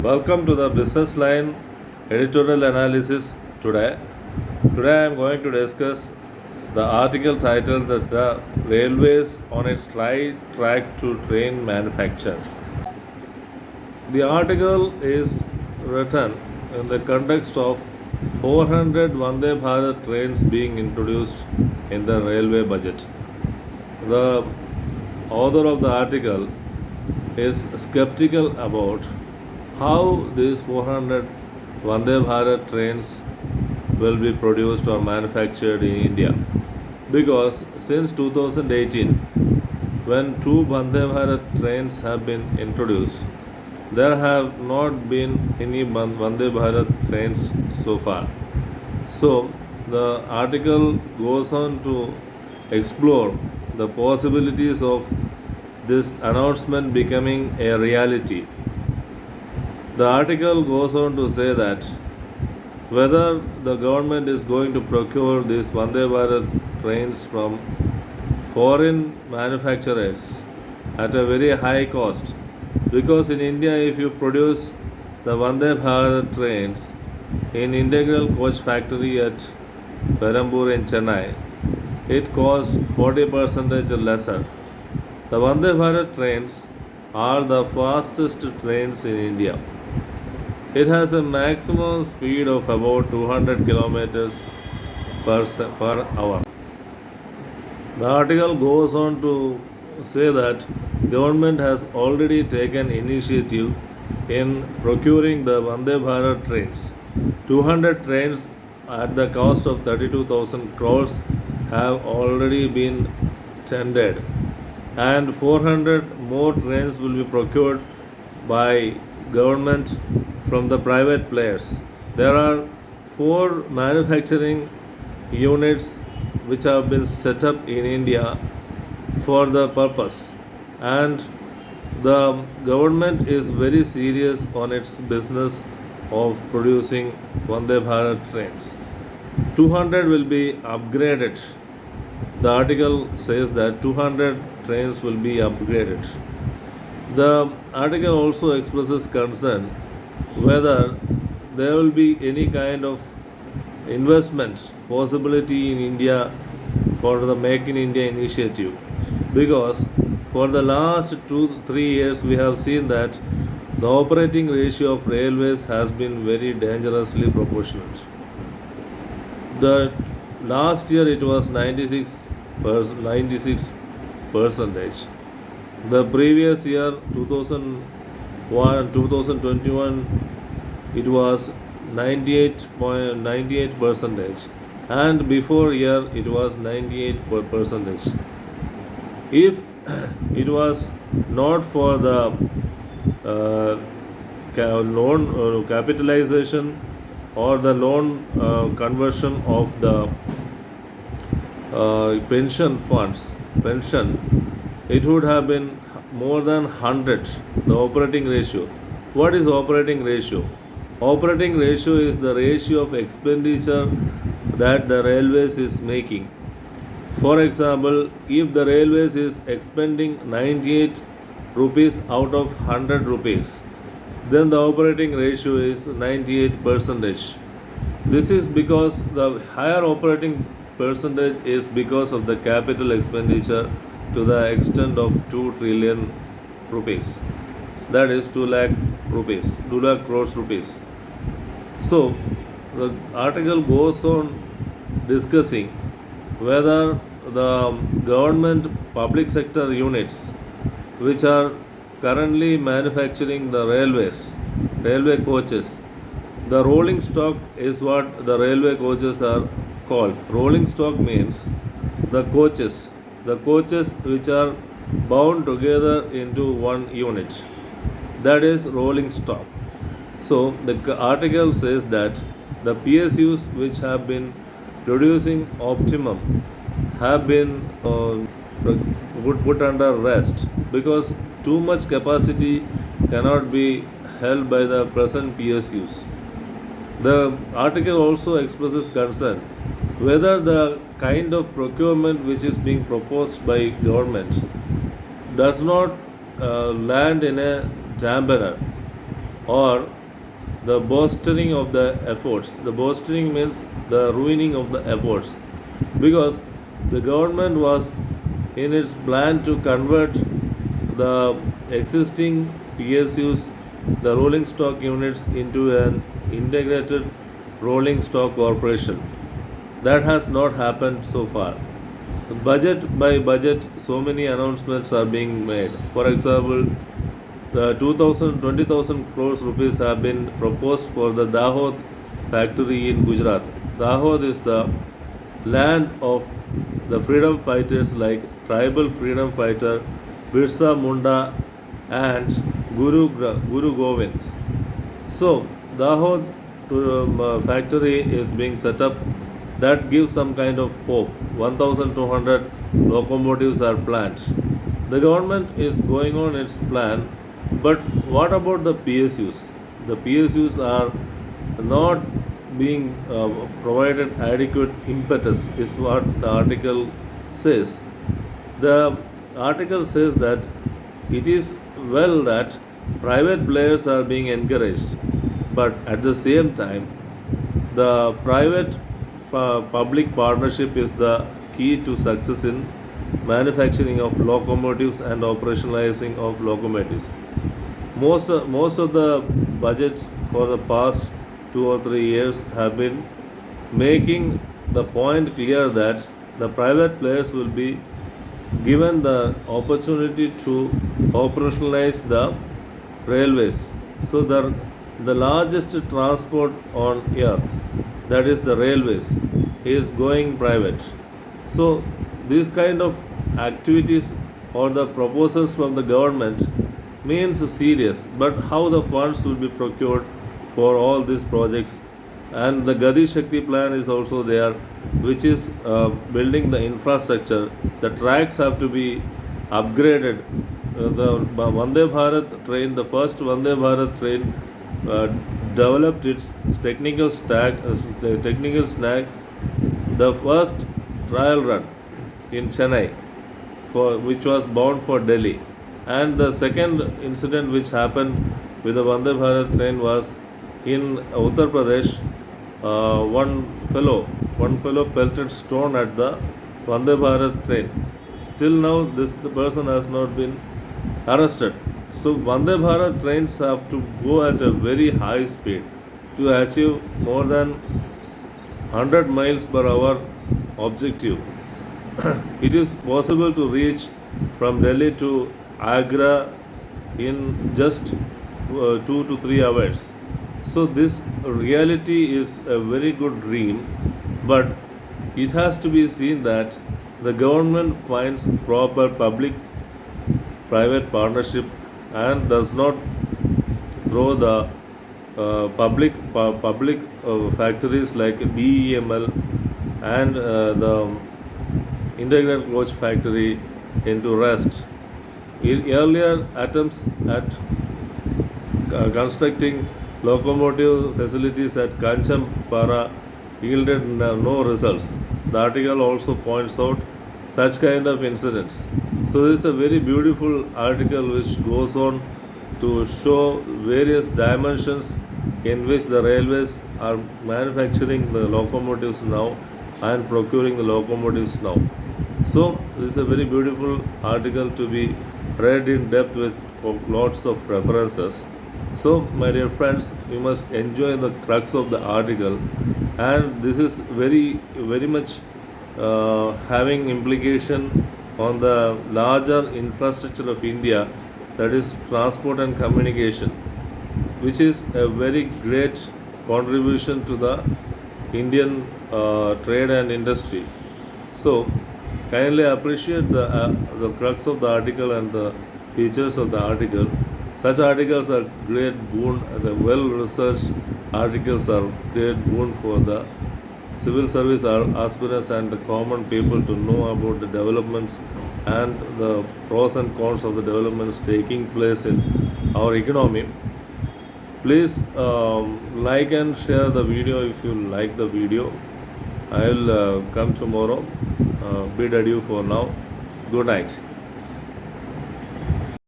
Welcome to the Business Line editorial analysis today. Today I am going to discuss the article titled that the railways on its right track to train manufacture. The article is written in the context of 400 Vande Bharat trains being introduced in the railway budget. The author of the article is skeptical about how these 400 Vande Bharat trains will be produced or manufactured in India. Because since 2018, when two Vande Bharat trains have been introduced, there have not been any Vande Bharat trains so far. So, the article goes on to explore the possibilities of this announcement becoming a reality. The article goes on to say that whether the government is going to procure these Vande Bharat trains from foreign manufacturers at a very high cost, because in India, if you produce the Vande Bharat trains in integral coach factory at Perambur in Chennai, it costs 40% lesser. The Vande Bharat trains are the fastest trains in India. It has a maximum speed of about 200 kilometers per hour. The article goes on to say that government has already taken initiative in procuring the Vande Bharat trains. 200 trains at the cost of 32,000 crores have already been tendered, and 400 more trains will be procured by government from the private players. There are 4 manufacturing units which have been set up in India for the purpose, and the government is very serious on its business of producing Vande Bharat trains. 200 will be upgraded. The article says that 200 trains will be upgraded. The article also expresses concern whether there will be any kind of investment possibility in India for the Make in India initiative, because for the last 2-3 years we have seen that the operating ratio of railways has been very dangerously proportionate. The last year it was 96 percentage. The previous year 2021 it was 98 percentage, and before year it was 98 percentage. If it was not for the loan capitalization or the loan conversion of the pension, it would have been more than 100. The operating ratio. What is operating ratio? Operating ratio is the ratio of expenditure that the railways is making. For example, if the railways is expending 98 rupees out of 100 rupees, then the operating ratio is 98 percentage. This is because the higher operating percentage is because of the capital expenditure to the extent of 2 trillion rupees. That is 2 lakh rupees, 2 lakh crores rupees. So, the article goes on discussing whether the government public sector units which are currently manufacturing the railway coaches, the rolling stock is what the railway coaches are called. Rolling stock means the coaches which are bound together into one unit. That is rolling stock. So the article says that the PSUs which have been producing optimum have been put under rest, because too much capacity cannot be held by the present PSUs. The article also expresses concern whether the kind of procurement which is being proposed by government does not land in a dampener or the bolstering of the efforts. The bolstering means the ruining of the efforts, because the government was in its plan to convert the existing PSUs, the rolling stock units, into an integrated rolling stock corporation. That has not happened so far. Budget by budget, so many announcements are being made. For example, the 20,000 crores rupees have been proposed for the Dahod factory in Gujarat. Dahod is the land of the freedom fighters like tribal freedom fighter Birsa Munda and Guru Govind. So Dahod factory is being set up. That gives some kind of hope. 1,200 locomotives are planned. The government is going on its plan, but what about the PSUs? The PSUs are not being provided adequate impetus, is what the article says. The article says that it is well that private players are being encouraged, but at the same time, the private public partnership is the key to success in manufacturing of locomotives and operationalizing of locomotives. Most of the budgets for the past 2 or 3 years have been making the point clear that the private players will be given the opportunity to operationalize the railways. So the largest transport on earth, that is the railways, is going private. So these kind of activities or the proposals from the government means serious, but how the funds will be procured for all these projects? And the Gadi Shakti plan is also there, which is building the infrastructure. The tracks have to be upgraded. The Vande Bharat train, the first Vande Bharat train, developed its technical snag. The first trial run in Chennai, for which was bound for Delhi, and the second incident which happened with the Vande Bharat train was in Uttar Pradesh. One fellow pelted stone at the Vande Bharat train. Still now, the person has not been arrested. So Vande Bharat trains have to go at a very high speed to achieve more than 100 miles per hour objective. It is possible to reach from Delhi to Agra in just 2 to 3 hours. So this reality is a very good dream, but it has to be seen that the government finds proper public private partnership and does not throw the public factories like BEML and the integrated coach factory into rest. Earlier attempts at constructing locomotive facilities at Kanchampara yielded no results. The article also points out such kind of incidents. So this is a very beautiful article which goes on to show various dimensions in which the railways are manufacturing the locomotives now and procuring the locomotives now. So this is a very beautiful article to be read in depth with lots of references. So my dear friends, you must enjoy the crux of the article, and this is very much having implication on the larger infrastructure of India, that is transport and communication, which is a very great contribution to the Indian trade and industry. So kindly appreciate the crux of the article and the features of the article. Such articles are great boon. The well-researched articles are great boon for the civil service aspirants and the common people to know about the developments and the pros and cons of the developments taking place in our economy. Please like and share the video if you like the video. I will come tomorrow. Bid adieu for now. Good night.